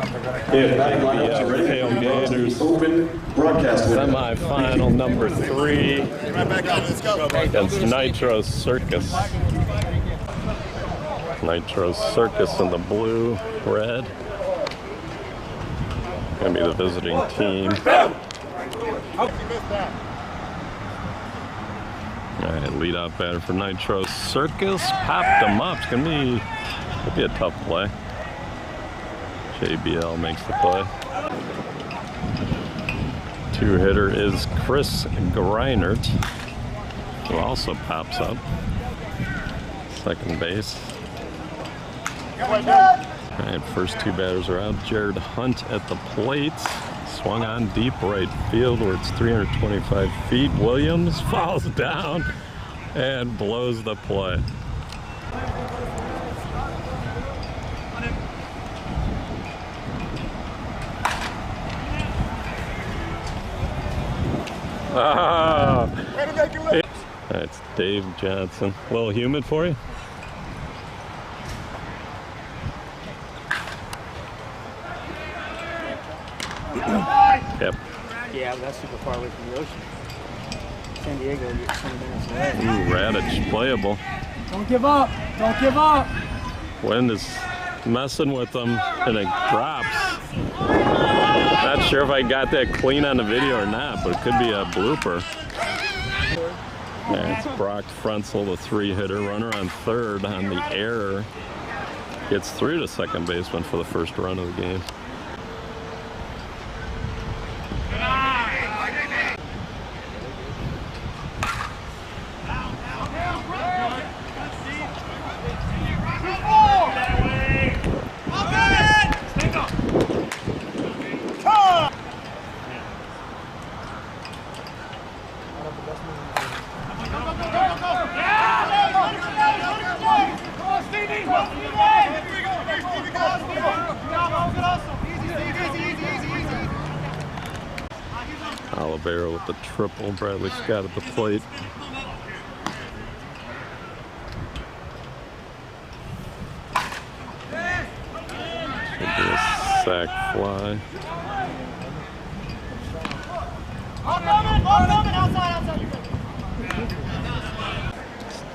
JBL tailgaters. Semi-final number 3 against Nitro Circus. Nitro Circus in the blue, red. Gonna be the visiting team. Alright, lead off batter for Nitro Circus. Popped him up. It's gonna be a tough play. JBL makes the play. 2-hitter is Chris Greinert, who also pops up. Second base. Alright, first 2 batters are out. Jared Hunt at the plate. Swung on deep right field where it's 325 feet. Williams falls down and blows the play. Ah! That's Dave Johnson. A little humid for you? Yep. Yeah, that's super far away from the ocean. San Diego, you're 20 minutes away. Ooh, Radich playable. Don't give up! Don't give up! Wind is messing with them and it drops. Not sure if I got that clean on the video or not, but it could be a blooper. That's Brock Frenzel, the 3-hitter, runner on third on the error. Gets through to second baseman for the first run of the game. Olivera with the triple. Bradley Scott at the plate. Should be a sac fly.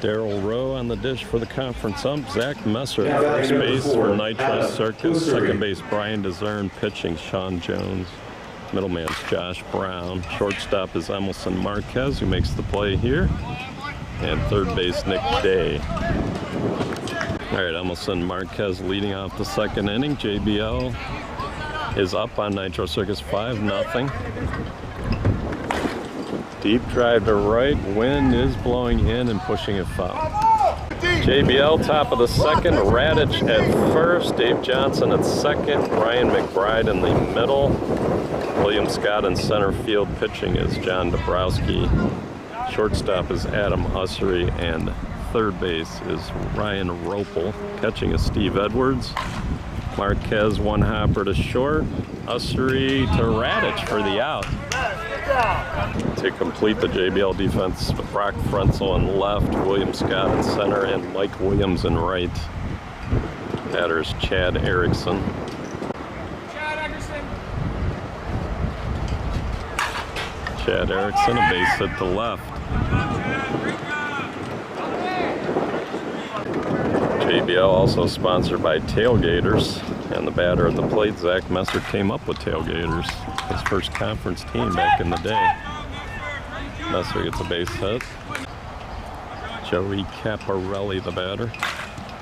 Darryl Rowe on the dish for the conference ump. Zach Messer at first base for Nitro Circus. Second base Brian DeZern. Pitching Sean Jones. Middleman's Josh Brown. Shortstop is Emerson Marquez, who makes the play here. And third base Nick Day. All right, Emerson Marquez leading off the second inning. JBL is up on Nitro Circus 5-0. Deep drive to right. Wind is blowing in and pushing it foul. JBL top of the second. Radich at first. Dave Johnson at second. Brian McBride in the middle. William Scott in center field. Pitching is John Dabrowski. Shortstop is Adam Ussery. And third base is Ryan Ropel. Catching is Steve Edwards. Marquez one hopper to short. Ussery to Radich for the out. To complete the JBL defense, Brock Frenzel in left, William Scott in center, and Mike Williams in right. Batters Chad Erickson. Chad Erickson, a base hit to left. JBL also sponsored by Tailgaters, and the batter at the plate, Zach Messer, came up with Tailgaters, his first conference team back in the day. Messer gets a base hit. Joey Caparelli, the batter.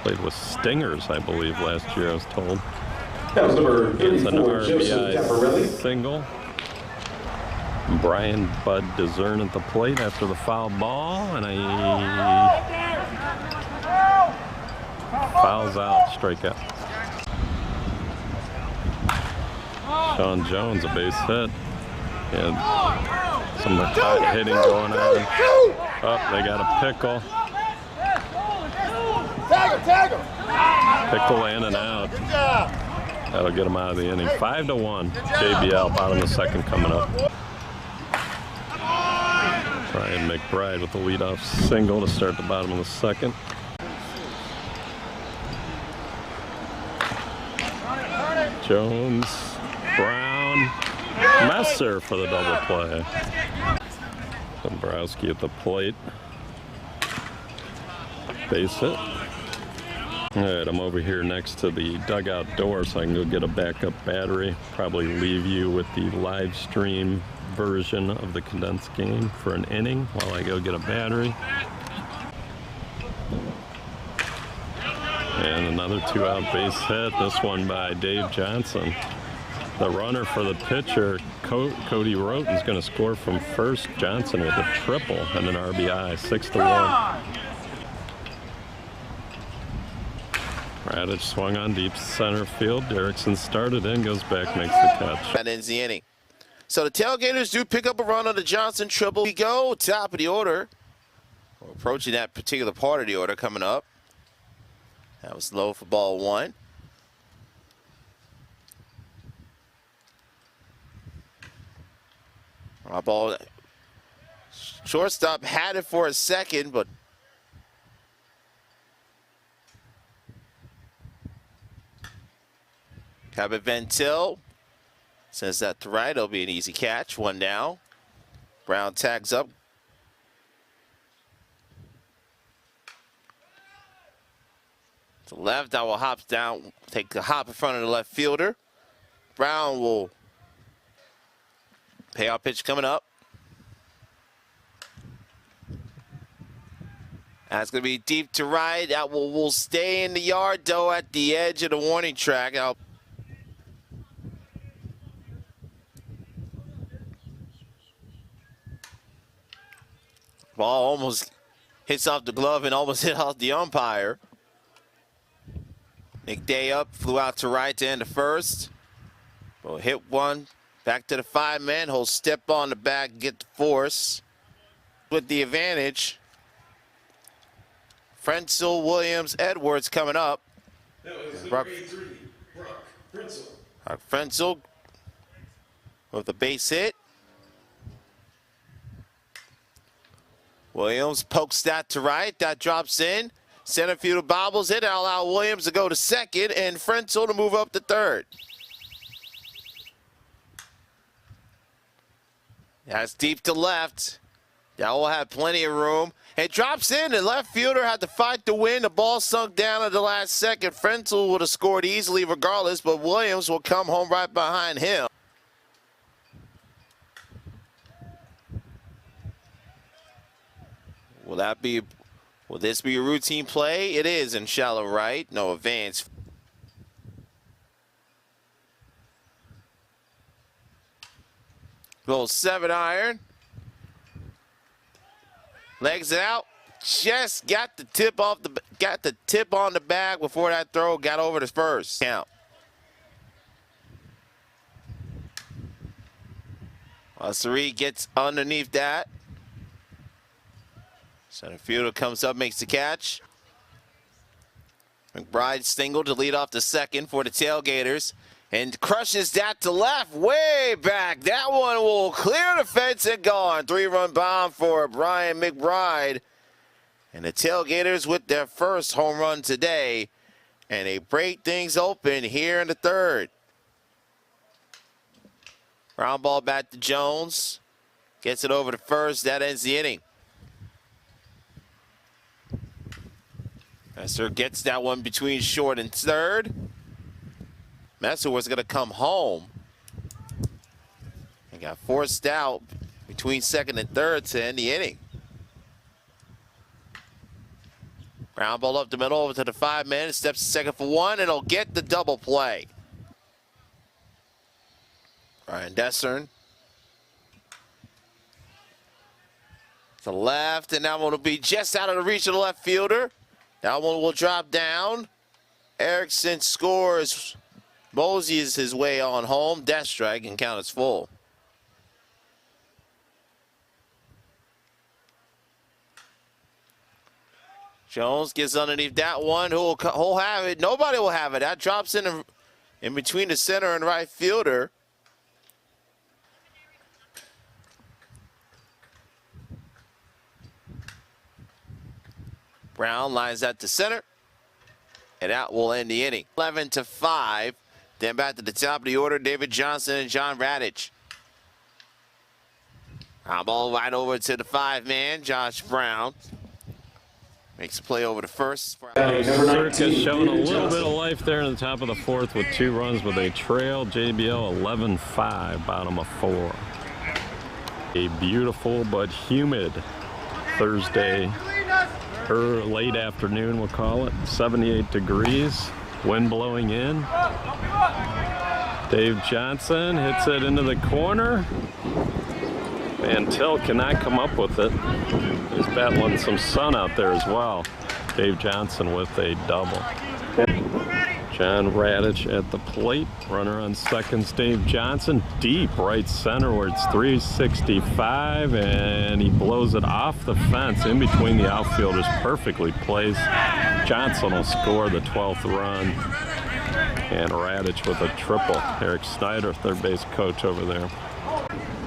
Played with Stingers, I believe, last year, I was told. That was number 34, it's an RBI Caparelli. single. Brian Bud DeZern at the plate after the foul ball, and fouls out, strikeout. Sean Jones, a base hit. And some hot hitting going on. Oh, they got a pickle. Pickle in and out. That'll get them out of the inning. 5-1. JBL, bottom of the second coming up. Brian McBride with the leadoff single to start the bottom of the second. Jones, Brown, Messer for the double play. Dombrowski at the plate. Base hit. All right, I'm over here next to the dugout door so I can go get a backup battery. Probably leave you with the live stream version of the condensed game for an inning while I go get a battery. And another 2-out base hit, this one by Dave Johnson. The runner for the pitcher, Cody Roten, is going to score from first. Johnson with a triple and an RBI, 6-1. Radich swung on deep center field. Derrickson started in, goes back, makes the catch. That ends the inning. So the Tailgaters do pick up a run on the Johnson triple. We go top of the order. We're approaching that particular part of the order coming up. That was low for ball one. Our ball, shortstop had it for a second, but Cabot Ventil sends that to right. It'll be an easy catch. One down. Brown tags up. To the left, that will hop down, take the hop in front of the left fielder. Brown will payoff pitch coming up. That's going to be deep to right. That will stay in the yard, though, at the edge of the warning track. Ball almost hits off the glove and almost hit off the umpire. Nick Day up, flew out to right to end the first. Will hit one, back to the 5-man. He'll step on the back, get the force. With the advantage, Frenzel, Williams, Edwards coming up. Brock Frenzel with the base hit. Williams pokes that to right. That drops in. Center fielder bobbles it. That'll allow Williams to go to second and Frenzel to move up to third. That's deep to left. That will have plenty of room. It drops in. The left fielder had to fight to win. The ball sunk down at the last second. Frenzel would have scored easily regardless, but Williams will come home right behind him. Will this be a routine play? It is in shallow right. No advance. Little 7-iron. Legs it out. Just got the tip on the bag before that throw got over the first count. Sari gets underneath that. Center fielder comes up, makes the catch. McBride single to lead off the second for the Tailgaters. And crushes that to left, way back. That one will clear the fence and gone. 3-run bomb for Brian McBride. And the Tailgaters with their first home run today. And they break things open here in the third. Ground ball back to Jones. Gets it over to first. That ends the inning. Messer gets that one between short and third. Messer was going to come home. And got forced out between second and third to end the inning. Ground ball up the middle over to the 5-man. Steps to second for one, and he'll get the double play. Ryan Dessern. To the left, and that one will be just out of the reach of the left fielder. That one will drop down. Erickson scores. Mosey is his way on home. Death strike and count as full. Jones gets underneath that one. Who'll have it? Nobody will have it. That drops in between the center and right fielder. Brown lines that to center, and that will end the inning. 11-5. Then back to the top of the order, David Johnson and John Radich. High ball right over to the 5-man, Josh Brown. Makes a play over to first. Circus showing a little bit of life there in the top of the 4th with 2 runs, but they trail JBL 11-5, bottom of 4. A beautiful but humid Thursday, or late afternoon we'll call it. 78 degrees, wind blowing in. Dave Johnson hits it into the corner. Van Til cannot come up with it. He's battling some sun out there as well. Dave Johnson with a double. John Radich at the plate. Runner on second, Dave Johnson. Deep right center where it's 365, and he blows it off the fence in between the outfielders. Perfectly placed. Johnson will score the 12th run. And Radich with a triple. Eric Snyder, third base coach over there.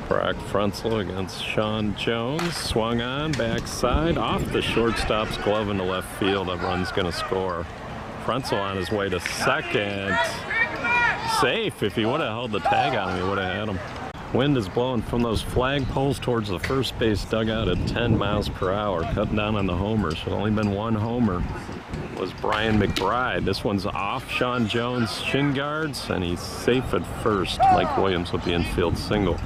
Brock Frunzel against Sean Jones. Swung on, backside, off the shortstop's glove into left field. That run's going to score. Frunzel on his way to second. Safe. If he would have held the tag on him, he would have had him. Wind is blowing from those flagpoles towards the first base dugout at 10 miles per hour, cutting down on the homers. There's only been 1 homer. Was Brian McBride. This one's off Sean Jones' shin guards, and he's safe at first. Mike Williams with the infield single.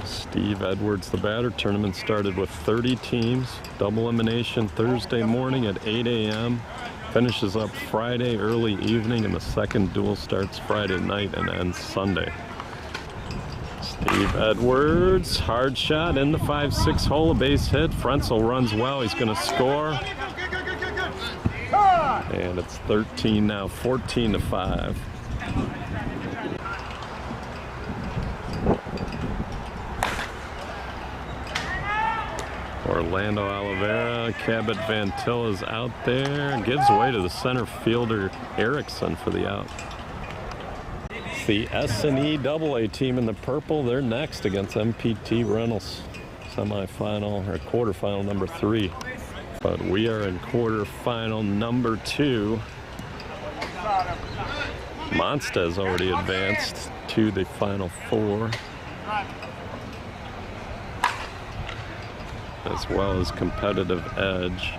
Steve Edwards, the batter. Tournament started with 30 teams. Double elimination Thursday morning at 8 a.m. Finishes up Friday early evening, and the second duel starts Friday night and ends Sunday. Steve Edwards, hard shot in the 5-6 hole, a base hit. Frunzel runs well, he's going to score. And it's 13 now, 14-5. Orlando Oliveira, Cabot Van Til is out there. Gives way to the center fielder Erickson for the out. The S&E AA team in the purple, they're next against MPT Reynolds. Semifinal or quarterfinal number 3. But we are in quarterfinal number 2. Monsta has already advanced to the final 4. As well as Competitive Edge,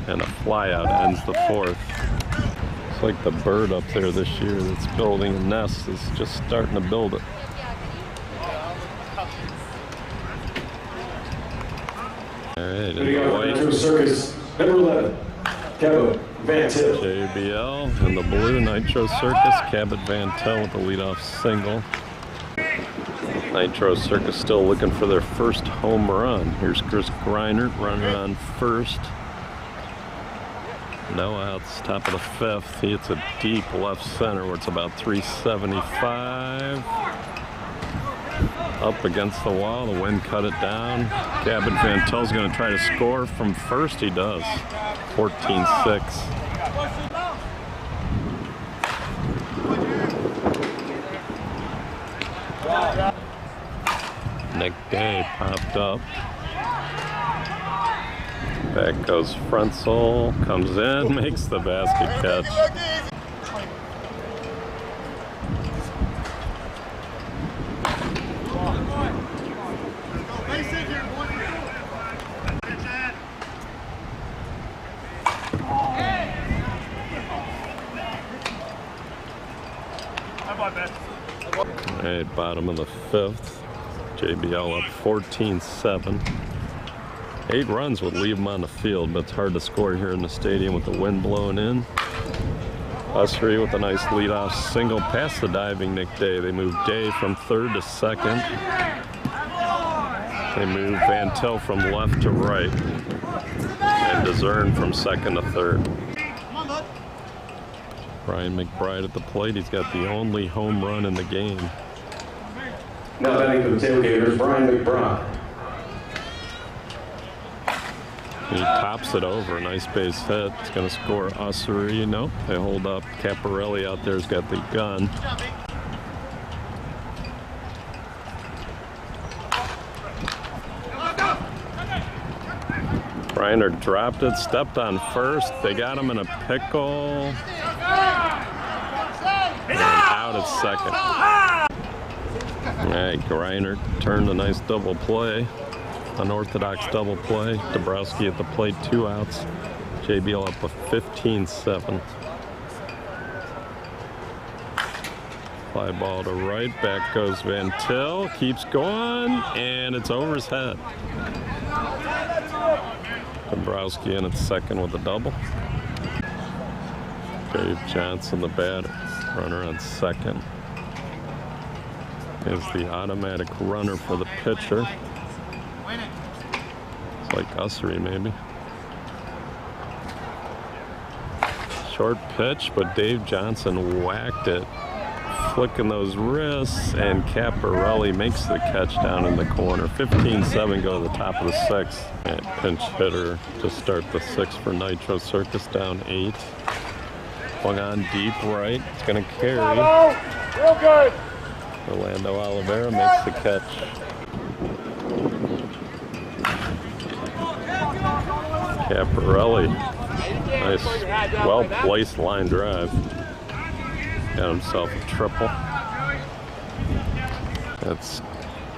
and a flyout ends the 4th. It's like the bird up there this year that's building a nest is just starting to build it. All right, We got Nitro Circus, number 11, Cabot Van Til. JBL in the blue, Nitro Circus, Cabot Van Til with the leadoff single. Nitro Circus still looking for their first home run. Here's Chris Greinert, runner on first. No outs, top of the 5th. He hits a deep left center where it's about 375. Up against the wall, the wind cut it down. Cabot Van Til's going to try to score from first. He does. 14-6. Nick Day popped up. Back goes Frunzel, comes in, makes the basket catch. All right, bottom of the 5th. JBL up 14-7. 8 runs would leave them on the field, but it's hard to score here in the stadium with the wind blowing in. Ussery with a nice leadoff single past the diving Nick Day. They move Day from 3rd to 2nd. They move Van Til from left to right. And DeZern from 2nd to 3rd. Brian McBride at the plate. He's got the only home run in the game. Now batting for the tailgaters, Brian McBride. He tops it over, nice base hit. It's going to score Ussery. Nope, they hold up. Caparelli out there's got the gun. Greinert dropped it, stepped on first. They got him in a pickle. out at second. All right, Greiner turned a nice double play, unorthodox double play. Dabrowski at the plate, 2 outs. JBL up a 15-7. Fly ball to right, back goes Van Til, keeps going, and it's over his head. Dabrowski in at second with a double. Dave Johnson, the batter, runner on second. Is the automatic runner for the pitcher. It's like Ussery, maybe. Short pitch, but Dave Johnson whacked it, flicking those wrists, and Caparelli makes the catch down in the corner. 15-7 go to the top of the 6th. And pinch hitter to start the 6th for Nitro Circus, down 8. Swung on deep right. It's going to carry. Real good. Orlando Oliveira makes the catch. Caparelli. Nice, well-placed line drive. Got himself a triple. That's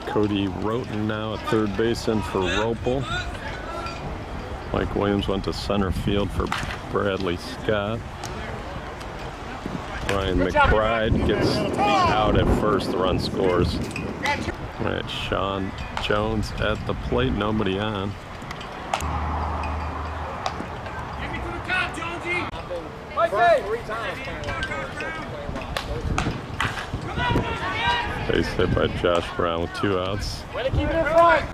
Cody Roten now at third base in for Ropel. Mike Williams went to center field for Bradley Scott. Ryan McBride gets the out at first, the run scores. All right, Sean Jones at the plate, nobody on. Base hit by Josh Brown with 2 outs. Way to keep it in front.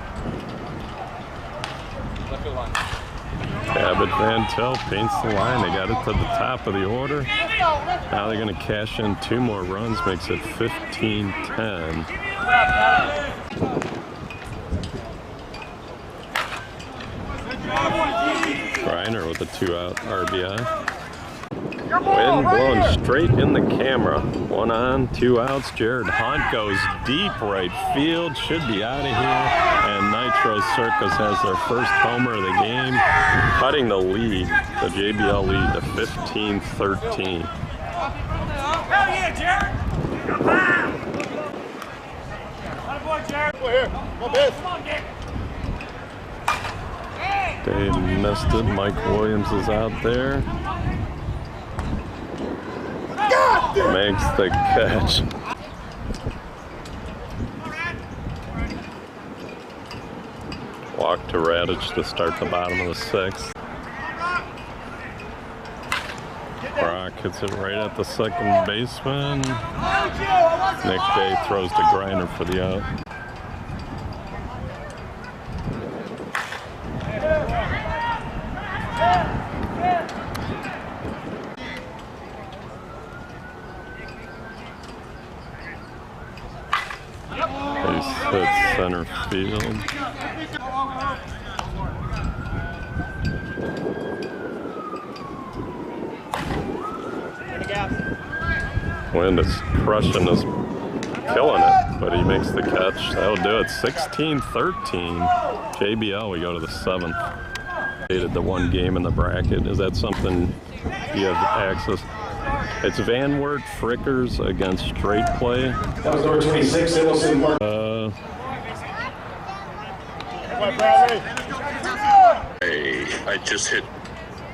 Abbott Van Til paints the line. They got it to the top of the order. Now they're going to cash in 2 more runs, makes it 15-10. Greiner with a 2-out RBI. Wind blowing straight in the camera. 1 on, 2 outs. Jared Hunt goes deep right field. Should be out of here. And Nitro Circus has their first homer of the game, cutting the lead, the JBL lead, to 15-13. Hell yeah, Jared! Attaboy, Jared! We're here. Come on, Dick. Dave missed it. Mike Williams is out there. Makes the catch. Walk to Radich to start the bottom of the 6th. Brock hits it right at the second baseman. Nick Day throws to Greiner for the out. Hits center field. Wind is crushing this, killing it, but he makes the catch. That'll do it. 16-13. JBL, we go to the 7th. The 1 game in the bracket. Is that something you have access? It's Van Wert Frickers against Straight Play. That was number 26, Emerson Mark. I just hit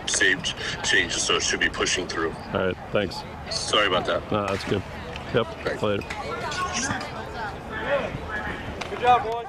save changes, so it should be pushing through. All right, thanks. Sorry about that. No, that's good. Yep, Thanks. later. Good job, boys.